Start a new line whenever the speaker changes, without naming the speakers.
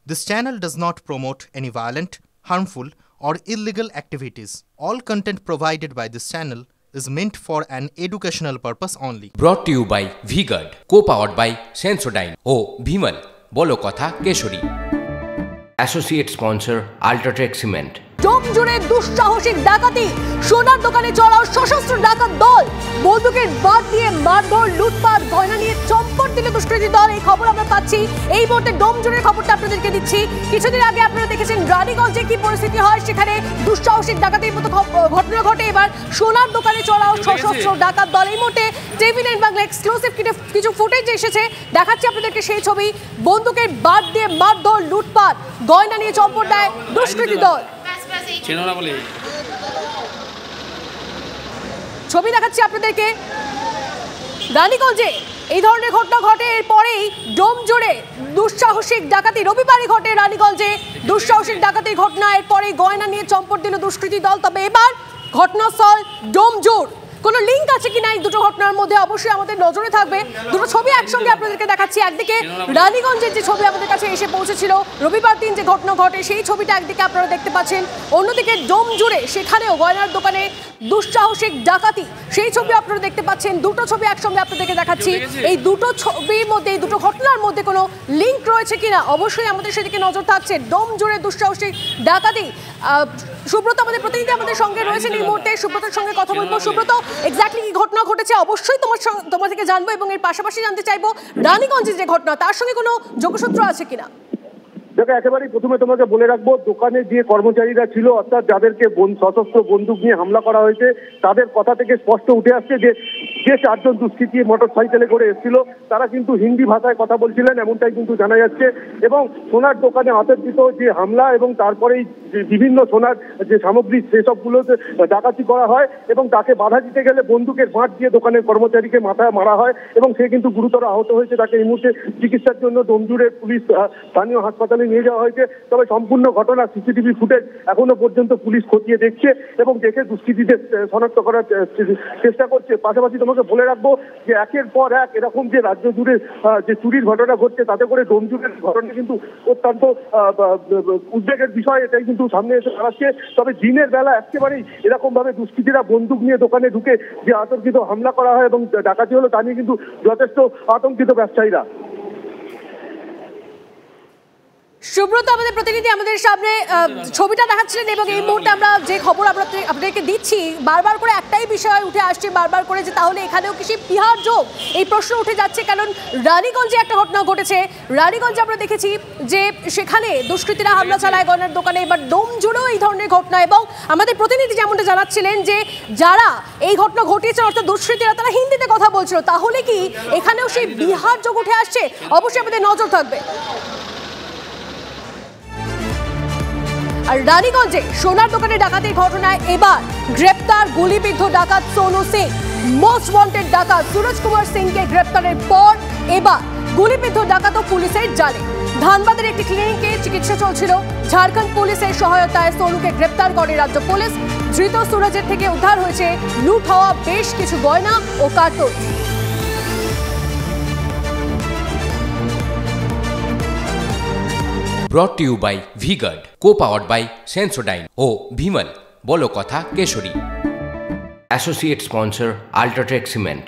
This channel does not promote any violent, harmful, or illegal activities. All content provided by this channel is meant for an educational purpose only.
Brought to you by V-Guard, co-powered by Sensodyne O Bhimal, বলো কথা Keshari. Associate sponsor Ultratech Cement।
ডোমজুড়ে দুঃসাহসিক ডাকাতি, সোনার দোকানে চড়াও সশস্ত্র ডাকাত দল, বন্দুকের বাদ দিয়ে মারধর, লুটপাট, গয়না নিয়ে চম্পট দিল দুষ্কৃতী দল। এই খবর আমরা পাচ্ছি এই মুহূর্তে। ডোমজুড়ের খবরটা আপনাদেরকে দিচ্ছি। কিছুদিন আগে আপনারা দেখেছেন রানীগঞ্জে কি পরিস্থিতি হয়, সেখানে দুঃসাহসিক ডাকাতির মতো ঘটনা ঘটে। এবার সোনার দোকানে চড়াও সশস্ত্র ডাকাত দল। এই মুহূর্তে TV9 বাংলা এক্সক্লুসিভ কিছু ফুটেজ এসেছে, দেখাচ্ছি আপনাদেরকে সেই ছবি। বন্দুকের বাদ দিয়ে মারধর, লুটপাট, গয়না নিয়ে চম্পট দেয় দুষ্কৃতী দল। ছবি দেখাচ্ছি আপনাদেরকে। রানীগঞ্জে এই ধরনের ঘটনা ঘটে, এরপরেই ডোমজুড়ে দুঃসাহসিক ডাকাতি। রবিবারই ঘটে রানীগঞ্জে দুঃসাহসিক ডাকাতির ঘটনা, এরপরে গয়না নিয়ে চম্পট দিল দুষ্কৃতী দল। তবে এবার ঘটনাস্থল ডোমজুড়। কোনো লিঙ্ক আছে কিনা এই দুটো ঘটনার মধ্যে অবশ্যই আমাদের নজরে থাকবে। দুটো ছবি একসঙ্গে আপনাদেরকে দেখাচ্ছি। একদিকে রানীগঞ্জের যে ছবি আমাদের কাছে এসে পৌঁছেছিল রবিবার দিন, যে ঘটনা ঘটে সেই ছবিটা একদিকে আপনারা দেখতে পাচ্ছেন, অন্যদিকে ডোমজুড়ে সেখানেও গয়নার দোকানে দুঃসাহসিক ডাকাতি, সেই ছবি আপনারা দেখতে পাচ্ছেন। দুটো ছবি একসঙ্গে আপনাদেরকে দেখাচ্ছি। এই দুটো ছবির মধ্যে, এই দুটো ঘটনার মধ্যে কোনো লিঙ্ক রয়েছে কিনা অবশ্যই আমাদের সেদিকে নজর থাকছে। ডোমজুড়ে দুঃসাহসিক ডাকাতি। সুব্রত আমাদের প্রতিনিধি আমাদের সঙ্গে রয়েছেন এই মুহূর্তে, সুব্রতর সঙ্গে কথা বলবো। সুব্রত, এক্স্যাক্টলি কি ঘটনা ঘটেছে অবশ্যই তোমার থেকে জানবো, এবং এর পাশাপাশি জানতে চাইবো রানীগঞ্জের যে ঘটনা তার সঙ্গে কোনো যোগসূত্র আছে কিনা।
দেখো, একেবারেই প্রথমে তোমাকে বলে রাখবো, দোকানে যে কর্মচারীরা ছিল, অর্থাৎ যাদেরকে সশস্ত্র বন্দুক নিয়ে হামলা করা হয়েছে, তাদের কথা থেকে স্পষ্ট উঠে আসছে যে চারজন দুষ্কৃতী মোটর সাইকেলে করে এসেছিল তারা কিন্তু হিন্দি ভাষায় কথা বলছিলেন, এমনটাই কিন্তু জানা যাচ্ছে। এবং সোনার দোকানে আতঙ্কিত যে হামলা এবং তারপরেই বিভিন্ন সোনার যে সামগ্রী সেসবগুলোতে ডাকাতি করা হয় এবং তাকে বাধা দিতে গেলে বন্দুকের বাঁট দিয়ে দোকানের কর্মচারীকে মাথায় মারা হয় এবং সে কিন্তু গুরুতর আহত হয়েছে। তাকে এই মুহূর্তে চিকিৎসার জন্য ডোমজুড়ের পুলিশ স্থানীয় হাসপাতালে নিয়ে যাওয়া হয়েছে। তবে সম্পূর্ণ ঘটনা সিসিটিভি ফুটেজ এখনো পর্যন্ত পুলিশ খতিয়ে দেখছে এবং দেখে দুষ্কৃতীদের শনাক্ত করার চেষ্টা করছে। পাশাপাশি তোমাকে বলে রাখবো যে একের পর এক এরকম যে রাজ্য জুড়ে যে চুরির ঘটনা ঘটছে, তাতে করে ডোমজুড়ের ঘটনা কিন্তু অত্যন্ত উদ্বেগের বিষয়, এটাই কিন্তু সামনে এসে দাঁড়াচ্ছে। তবে দিনের বেলা একেবারেই এরকম ভাবে দুষ্কৃতীরা বন্দুক নিয়ে দোকানে ঢুকে যে আতঙ্কিত হামলা করা হয় এবং ডাকাতি হলো, তা নিয়ে কিন্তু যথেষ্ট আতঙ্কিত ব্যবসায়ীরা।
সুব্রত আমাদের প্রতিনিধি আমাদের সামনে ছবিটা দেখাচ্ছিলেন, এবং এই মুহূর্তে আমরা যে খবর আপনাদেরকে দিচ্ছি, বারবার করে একটাই বিষয় উঠে আসছে, বারবার করে, যে তাহলে এখানেও কি সেই বিহার যোগ, এই প্রশ্ন উঠে যাচ্ছে। কারণ রানীগঞ্জে একটা ঘটনা ঘটেছে, রানীগঞ্জে আমরা দেখেছি যে সেখানে দুষ্কৃতীরা হামলা চালায় গয়নার দোকানে। এবার ডোমজুড়েও এই ধরনের ঘটনা, এবং আমাদের প্রতিনিধি যেমনটা জানাচ্ছিলেন যে যারা এই ঘটনা ঘটিয়েছে অর্থাৎ দুষ্কৃতীরা, তারা হিন্দিতে কথা বলছিল। তাহলে কি এখানেও সেই বিহার যোগ উঠে আসছে? অবশ্যই আমাদের নজর থাকবে। আর রানীগঞ্জে সোনার দোকানে ডাকাতির ঘটনায় এবার গ্রেপ্তার গুলিবিদ্ধ ডাকাত সোনু সিং। মোস্ট ওয়ান্টেড ডাকাত সুরজ কুমার সিংকে গ্রেপ্তারের পর এবার গুলিবিদ্ধ ডাকাত ও পুলিশের জালে। ধানবাদের একটি ক্লিনিকে চিকিৎসা চলছিল। ঝাড়খণ্ড পুলিশের সহায়তায় সোনুকে গ্রেপ্তার করে রাজ্য পুলিশ। ধৃত সুরজের থেকে উদ্ধার হয়েছে লুট হওয়া বেশ কিছু গয়না ও কার্তুজ।
Brought to you by V-Guard, co-powered by Sensodyne O Bhimal, বলো কথা Keshari. Associate sponsor Ultratech Cement।